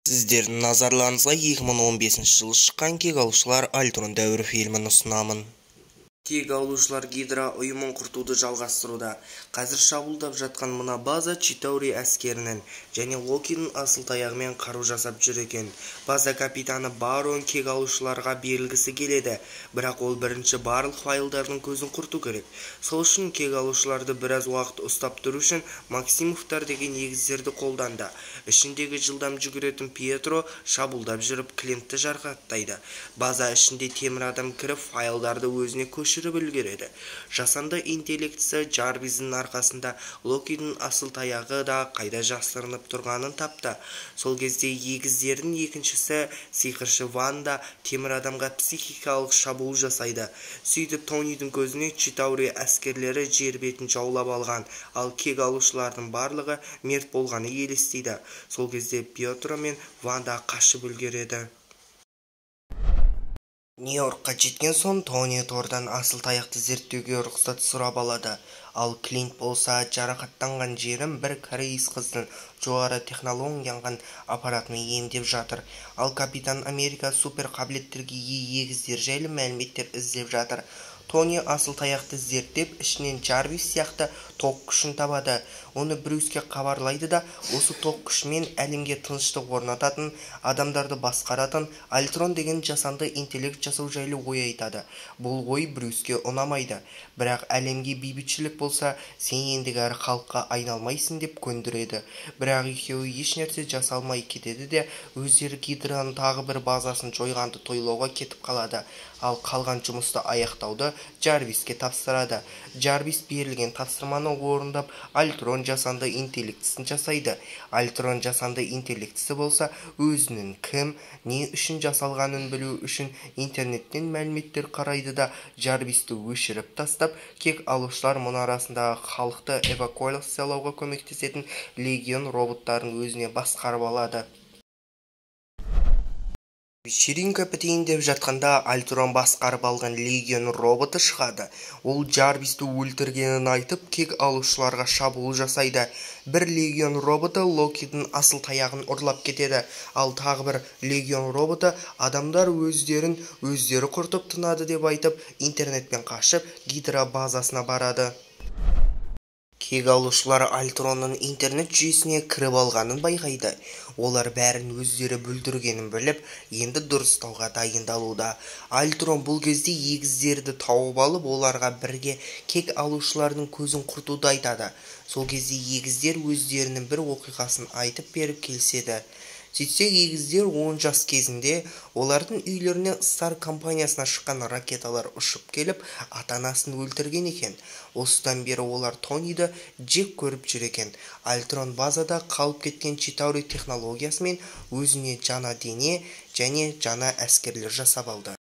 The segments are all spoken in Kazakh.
Сіздердің назарларыңызға 2015 жылы шыққан кек алушылар Альтрон дәуірі фильмін ұсынамын. Кек алушылар Гидра ұйымын құртуды жалғастыруда. Қазір шабуылдап жатқан мына база Читаури әскерінің және Локидің асыл таяғымен қару жасап жүр екен. База капитаны Барон кек алушыларға берілгісі келеді, бірақ ол бірінші барлық файлдардың көзін құрту керек. Сол үшін кек алушыларды біраз уақыт ұстап тұру үшін Максимовтар деген егіздерді қолданды. Ішіндегі жылдам жүгіретін Пьетро шабуылдап жүріп Клинтті жарақаттайды. База ішінде темір адам кіріп файлдарды өзіне көшіріп үлгереді. Жасанды интеллектісі Джарвиздің арқасында Локидің асыл таяғы да қайда жасырынып тұрғанын тапты. Сол кезде егіздердің екіншісі сиқыршы Ванда темір адамға психикалық шабуыл жасайды. Сөйтіп Тонидің көзіне Читаури әскерлері жер бетін жаулап алған, ал кек алушылардың барлығы мерт болғаны елестейді. Сол кезде Пьетро мен Ванда қашып үлгереді. Нью-Йоркқа жеткен соң Тони Тордан асыл таяқты зерттеуге рұқсат сұрап алады. Ал Клинт болса жарақаттанған жерін бір кореец қыздың жоғары технологияланған аппаратымен емдеп жатыр. Ал Капитан Америка супер қабілеттерге ие егіздер жайлы мәліметтер іздеп жатыр. Тони асыл таяқты зерттеп, ішінен Джарвис сияқты тоқ күшін табады. Оны Брюске хабарлайды да, осы тоқ күшімен әлемге тыныштық орнататын, адамдарды басқаратын Альтрон деген жасанды интеллект жасау жайлы ой айтады. Бұл ой Брюске ұнамайды. Бірақ әлемге бейбітшілік болса, сен ендігі әрі халыққа айналмайсың деп көндіреді. Бірақ екеуі ешнәрсе жасалмай кетеді де, өздері Гидраның тағы бір базасын жойғанды тойлауға кетіп қалады. Ал қалған жұмысты аяқтауды Джарвиске тапсырады. Джарвис берілген тапсырманы орындап, Альтрон жасанды интеллектісін жасайды. Альтрон жасанды интеллектісі болса, өзінің кім, не үшін жасалғанын білу үшін интернеттен мәліметтер қарайды да, Джарвисті өшіріп тастап, кек алушылар мұнарасындағы халықты эвакуациялауға көмектесетін легион роботтарын өзіне басқарып алады. Вечеринка бітейін деп жатқанда Альтрон басқарып алған легион роботы шығады. Ол Джарвисті өлтіргенін айтып, кек алушыларға шабуыл жасайды. Бір легион роботы Локидің асыл таяғын ұрлап кетеді. Ал тағы бір легион роботы адамдар өздері құртып тынады деп айтып, интернетпен қашып, Гидра базасына барады. Кек алушылар Альтронның интернет жүйесіне кіріп алғанын байқайды. Олар бәрін өздері бүлдіргенін біліп, енді дұрыстауға дайындалуда. Альтрон бұл кезде егіздерді тауып алып, оларға бірге кек алушылардың көзін құртуды айтады. Сол кезде егіздер өздерінің бір оқиғасын айтып беріп келседі. Сөйтсе егіздер 10 жас кезінде олардың үйлеріне Стар компаниясына шыққан ракеталар ұшып келіп, ата-анасын өлтірген екен. Осыдан бері олар Тониді жек көріп жүр екен. Альтрон базада қалып кеткен Читаури технологиясымен өзіне жаңа дене және жаңа әскерлер жасап алды.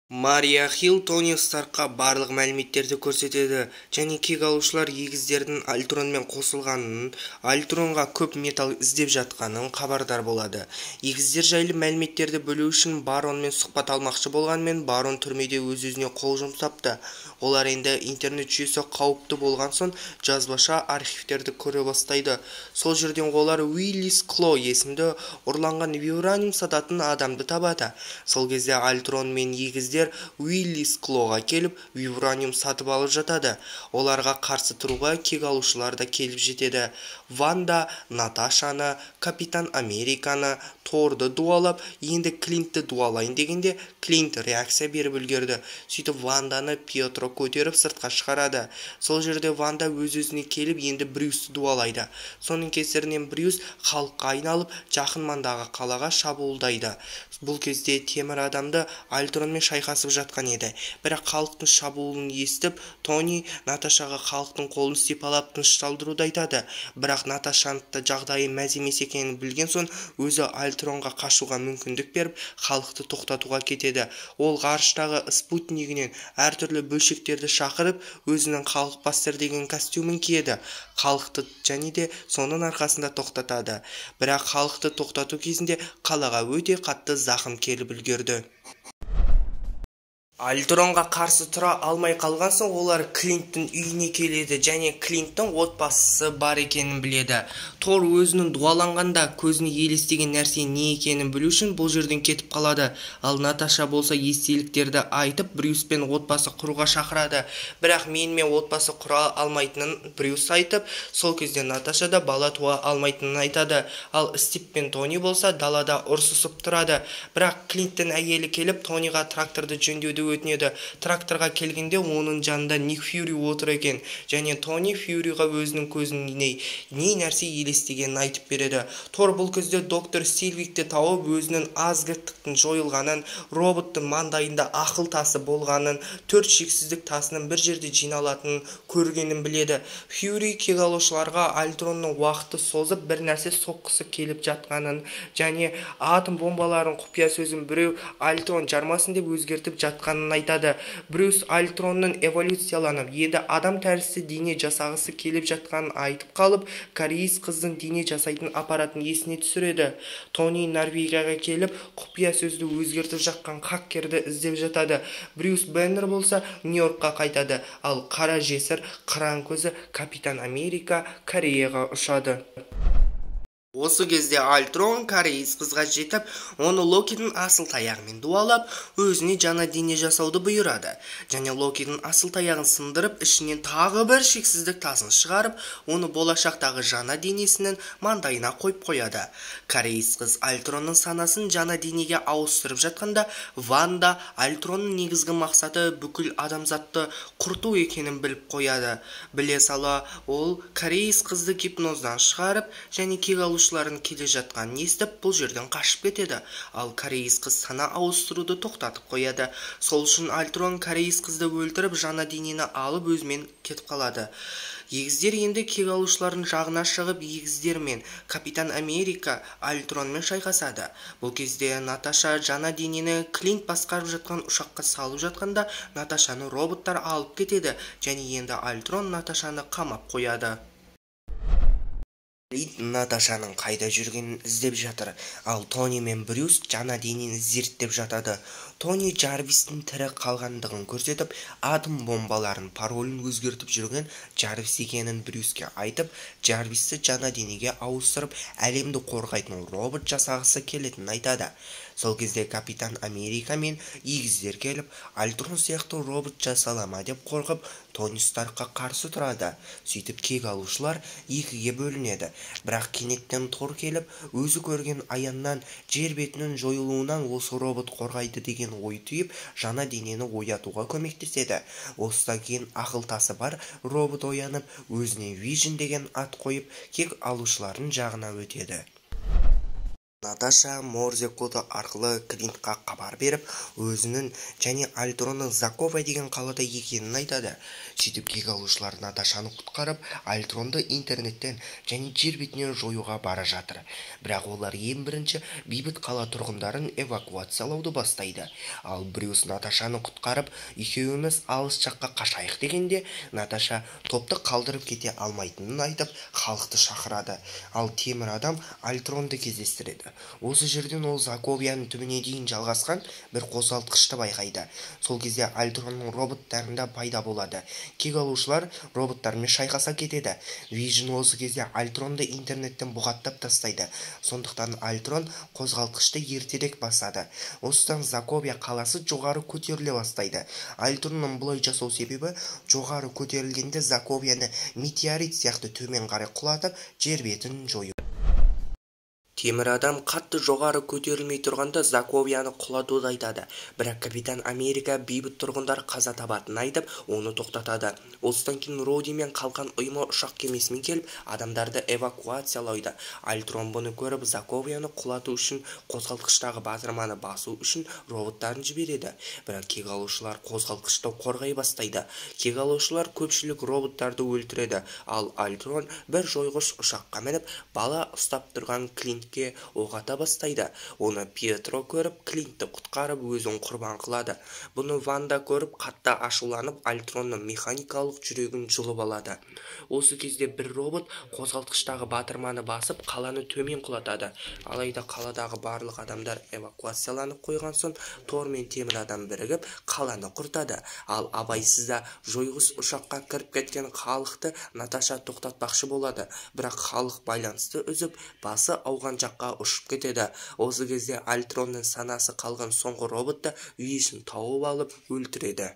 Мария Хилл Тони Старкқа барлық мәліметтерді көрсетеді және кек алушылар егіздердің Альтронмен қосылғанын, Альтронға көп металл іздеп жатқанын хабардар болады. Егіздер жайлы мәліметтерді білу үшін Баронмен сұхбат алмақшы болғанмен, Барон түрмеде өз-өзіне қол жұмсапты. Олар енді интернет жүйесі қауіпті болған соң жазбаша архивтерді көре бастайды. Сол жерден олар Уиллис Кло есімді ұрланған вибраниум сататын адамды табады. Сол кезде Альтрон мен егіздер Уиллис Клоға келіп, вибраниум сатып алып жатады. Оларға қарсы тұруға кек алушылар да келіп жетеді. Ванда Наташаны, Капитан Американы, Торды дуалап, енді Клинтті дуалайын дегенде, Клинт реакция беріп үлгерді. Сөйтіп Ванданы Пьетро көтеріп сыртқа шығарады. Сол жерде Ванда өз-өзіне келіп, енді Брюсті дуалайды. Соның кесірінен Брюс халыққа айналып, жақын маңдағы қалаға шабуылдайды. Бұл кезде темір адамды Альтронмен шайқасып жатқан еді. Бірақ халықтың шабуылын естіп, Тони Наташаға халықтың қолын сипалап тынышталдыруды айтады. Бірақ Наташаның жағдайы мәз емес екенін білген соң, өзі Альтронға қашуға мүмкіндік беріп, халықты тоқтатуға кетеді. Ол ғарыштағы спутнигінен әртүрлі бөлшектерді шақырып, өзінің халық бастар деген костюмін киеді. Халықты және де соның арқасында тоқтатады. Бірақ халықты тоқтату кезінде қалаға өте қатты зақым келіп үлгерді. Альтронға қарсы тұра алмай қалған соң олар Клинттің үйіне келеді және Клинттің отбасысы бар екенін біледі. Тор өзінің дуаланғанда көзіне елестеген нәрсе не екенін білу үшін бұл жерден кетіп қалады. Ал Наташа болса естеліктерді айтып Брюспен отбасы құруға шақырады. Бірақ менімен отбасы құра алмайтынын Брюс айтып, сол кезде Наташа да бала туа алмайтынын айтады. Ал Стив пен Тони болса далада ұрсысып тұрады. Бірақ Клинттің әйелі келіп Тониға тракторды жөндеуді өтінеді. Тракторға келгенде оның жанында Ник Фьюри отыр екен және Тони Фьюриға өзінің көзіне не нәрсе елестегенін айтып береді. Тор бұл кезде доктор Сильвикті тауып өзінің азғырттықтың жойылғанын, роботтың маңдайында ақыл тасы болғанын, 4 шексіздік тасының бір жерде жиналатынын көргенін біледі. Фьюри кегалушыларға Альтронның уақыты созып бір нәрсе соққысы келіп жатқанын және атом бомбаларын құпия сөзін біреу Альтрон жармасын деп өзгертіп жатқанын айтады. Брюс Альтронның эволюцияланып, енді адам тәрізді дене жасағысы келіп жатқанын айтып қалып, кореец қыздың дене жасайтын аппаратын есіне түсіреді. Тони Норвегияға келіп, құпия сөзді өзгертіп жатқан хакерді іздеп жатады. Брюс Беннер болса Нью-Йоркқа қайтады, ал қара жесір, қыран көзі Капитан Америка Кореяға ұшады. Осы кезде Альтрон кореец қызға жетіп, оны Локидің асыл таяғымен дуалап, өзіне жаңа дене жасауды бұйырады. Және Локидің асыл таяғын сындырып, ішінен тағы бір шексіздік тасын шығарып, оны болашақтағы жаңа денесінің маңдайына қойып қояды. Кореец қыз Альтронның санасын жаңа денеге ауыстырып жатқанда, Ванда Альтронның негізгі мақсаты бүкіл адамзатты құрту екенін біліп қояды. Біле сала, ол кореец қызды гипноздан шығарып, және кегалушыларын келе жатқанын естіп, бұл жерден қашып кетеді. Ал кореец қыз сана ауыстыруды тоқтатып қояды. Сол үшін Альтрон кореец қызды өлтіріп, жаңа денені алып өзімен кетіп қалады. Егіздер енді кегалушылардың жағына шығып, егіздермен Капитан Америка Альтронмен шайқасады. Бұл кезде Наташа жаңа денені Клинт басқарып жатқан ұшаққа салып жатқанда, Наташаны роботтар алып кетеді және енді Альтрон Наташаны қамап қояды. Наташаның қайда жүргенін іздеп жатыр, ал Тони мен Брюс жаңа денені зерттеп жатады. Тони Джарвистің тірі қалғандығын көрсетіп, атом бомбаларын паролін өзгертіп жүрген Джарвис екенін Брюске айтып, Джарвисті жаңа денеге ауыстырып, әлемді қорғайтын робот жасағысы келетінін айтады. Сол кезде Капитан Америка мен егіздер келіп, Альтрон сияқты робот жасалама деп қорқып, Тони Старкқа қарсы тұрады. Сөйтіп кегалушылар екіге бөлінеді. Бірақ кенеттен Тор келіп, өзі көрген аяннан жер бетінің жойылуынан осы робот қорғайды деген ой түйіп, жаңа денені оятуға көмектеседі. Осыдан кейін ақыл тасы бар робот оянып, өзіне Vision деген ат қойып, кек алушылардың жағына өтеді. Наташа Морзе коды арқылы Клинтқа хабар беріп, өзінің және Альтронның Закова деген қалада екенін айтады. Сөйтіп кегалушылар Наташаны құтқарып, Альтронды интернеттен және жер бетінен жоюға бара жатыр. Бірақ олар ең бірінші бейбіт қала тұрғындарын эвакуациялауды бастайды. Ал Брюс Наташаны құтқарып, екеуіміз алыс жаққа қашайық дегенде, Наташа топты қалдырып кете алмайтынын айтып, халықты шақырады. Ал темір адам Альтронды кездестіреді. Осы жерден ол Заковияның түбіне дейін жалғасқан бір қозғалтқышты байқайды. Сол кезде Альтронның роботтарында пайда болады. Кегалушылар роботтармен шайқаса кетеді. Vision осы кезде Альтронды интернеттен бұғаттап тастайды. Сондықтан Альтрон қозғалтқышты ертерек басады. Осыдан Заковия қаласы жоғары көтеріле бастайды. Альтронның бұлай жасау себебі, жоғары көтерілгенде Заковияны метеорит сияқты төмен қарай құлатып, жер бетін жою. Темір адам қатты жоғары көтерілмей тұрғанда Заковияны құлатуды айтады. Бірақ Капитан Америка бейбіт тұрғындар қаза табатынын айтып, оны тоқтатады. Осыдан кейін Роди мен қалған ұйымы ұшақ кемесімен келіп, адамдарды эвакуациялайды. Альтрон бұны көріп, Заковияны құлату үшін қозғалтқыштағы батырманы басу үшін роботтарын жібереді. Бірақ кегалушылар қозғалтқышты қорғай бастайды. Кегалушылар көпшілік роботтарды өлтіреді, ал Альтрон бір жойғыш ұшаққа мініп, бала ұстап тұрған Клинтке Клинтке оқ ата бастайды. Оны Пьетро көріп, Клинтті құтқарып өзін құрбан қылады. Бұны Ванда көріп, қатты ашуланып, Альтронның механикалық жүрегін жұлып алады. Осы кезде бір робот қозғалтқыштағы батырманы басып, қаланы төмен құлатады. Алайда қаладағы барлық адамдар эвакуацияланып қойған соң, Тор мен темір адам бірігіп, қаланы құртады. Ал абайсызда жойғыш ұшаққа кіріп кеткен халықты Наташа тоқтатпақшы болады. Бірақ халық байланысты үзіп, басы ауған жаққа ұшып кетеді. Осы кезде Альтронның санасы қалған соңғы роботты Вижн тауып алып өлтіреді.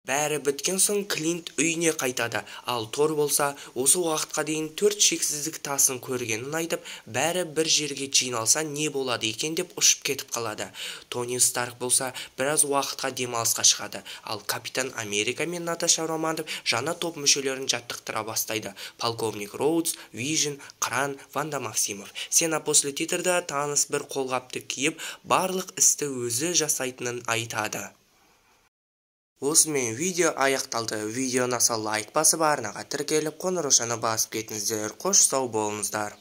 Бәрі біткен соң Клинт үйіне қайтады, ал Тор болса, осы уақытқа дейін 4 шексіздік тасын көргенін айтып, бәрі бір жерге жиналса не болады екен деп ұшып кетіп қалады. Тони Старк болса, біраз уақытқа демалысқа шығады, ал Капитан Америка мен Наташа Романов жаңа топ мүшелерін жаттықтыра бастайды. Полковник Роудс, Вижн, Кран, Ванда Максимов. Сцена после титрда таныс бір қолғапты киіп, барлық істі өзі жасайтынын айтады. Осымен видео аяқталды. Видео ұнаса лайк басып, арнаға тіркеліп, қоңыраушаны басып кетіңіздер. Қош сау болыңыздар.